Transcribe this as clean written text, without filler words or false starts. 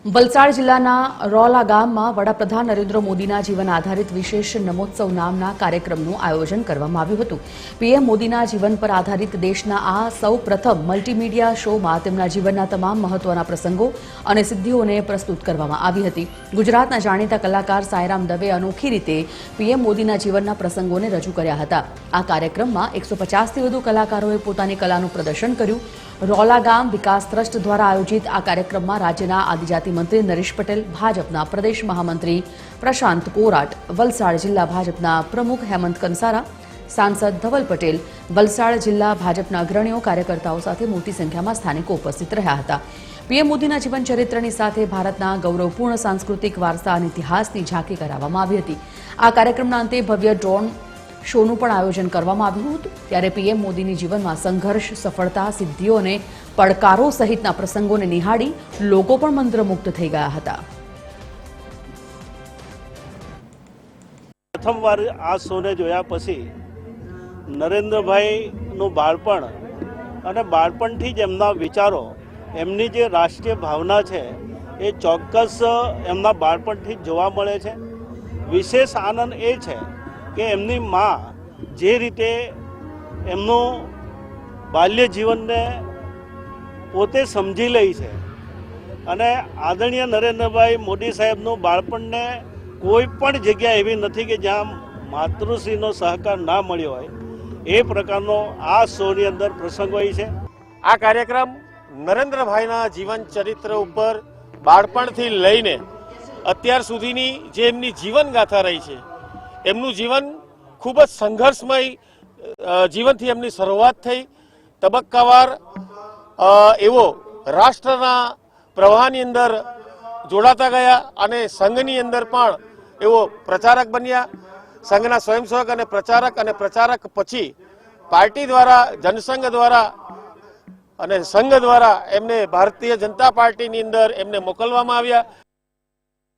વલસાડ જિલ્લાના રોલા ગામમાં વડાપ્રધાન નરેન્દ્ર મોદીના જીવન આધારિત વિશેષ નમોત્સવ નામના કાર્યક્રમનું આયોજન કરવામાં આવ્યું હતું। પીએમ મોદીના જીવન પર આધારિત દેશના આ સૌ પ્રથમ મલ્ટીમીડિયા શોમાં તેમના જીવનના તમામ મહત્વના પ્રસંગો અને સિદ્ધિઓને પ્રસ્તુત કરવામાં આવી હતી। ગુજરાતના જાણીતા કલાકાર સાયરામ દવે અનોખી રીતે પીએમ મોદીના જીવનના પ્રસંગોને રજૂ કર્યા હતા। આ કાર્યક્રમમાં 150થી વધુ કલાકારોએ પોતાની કલાનું પ્રદર્શન કર્યું। રોલા ગામ વિકાસ ટ્રસ્ટ દ્વારા આયોજિત આ કાર્યક્રમમાં રાજ્યના આદિજાતિ મંત્રી નરેશ પટેલ, ભાજપના પ્રદેશ મહામંત્રી પ્રશાંત કોરાટ, વલસાડ જિલ્લા ભાજપના પ્રમુખ હેમંત કંસારા, સાંસદ ધવલ પટેલ, વલસાડ જિલ્લા ભાજપના અગ્રણીઓ, કાર્યકર્તાઓ સાથે મોટી સંખ્યામાં સ્થાનિકો ઉપસ્થિત રહ્યા હતા। પીએમ મોદીના જીવન ચરિત્રની સાથે ભારતના ગૌરવપૂર્ણ સાંસ્કૃતિક વારસા અને ઇતિહાસની ઝાંખી કરાવવામાં આવી હતી। આ કાર્યક્રમના અંતે ભવ્ય ડ્રોન શોનું પણ આયોજન કરવામાં આવ્યું હતું। ત્યારે પીએમ મોદીની જીવનમાં સંઘર્ષ, સફળતા, સિદ્ધિઓ અને પડકારો સહિતના પ્રસંગોને નિહાળી લોકો પણ મંત્રમુગ્ધ થઈ ગયા હતા। પ્રથમવાર આ શોને જોયા પછી નરેન્દ્રભાઈનું બાળપણ અને બાળપણથી જ એમના વિચારો, એમની જે રાષ્ટ્રીય ભાવના છે એ ચોક્કસ એમના બાળપણથી જ જોવા મળે છે। વિશેષ આનંદ એ છે કે એમની મા જે રીતે એમનું બાલ્ય જીવનને પોતે સમજી લે છે અને આદરણીય નરેન્દ્રભાઈ મોદી સાહેબનું બાળપણને કોઈ પણ જગ્યા એવી નથી કે જ્યાં માતૃશ્રીનો સહકાર ના મળ્યો હોય, એ પ્રકારનો આ શોની અંદર પ્રસંગ હોય છે। આ કાર્યક્રમ નરેન્દ્રભાઈના જીવન ચરિત્ર ઉપર બાળપણથી લઈને અત્યાર સુધીની જે એમની જીવનગાથા રહી છે, એમનું જીવન ખૂબ જ સંઘર્ષમય જીવનથી એમની શરૂઆત થઈ, તબક્કાવાર એવો રાષ્ટ્રના પ્રવાહની અંદર જોડાતા ગયા અને સંઘની અંદર પણ એવો પ્રચારક બન્યા। સંઘના સ્વયંસેવક અને પ્રચારક પછી પાર્ટી દ્વારા, જનસંઘ દ્વારા અને સંઘ દ્વારા એમને ભારતીય જનતા પાર્ટીની અંદર એમને મોકલવામાં આવ્યા।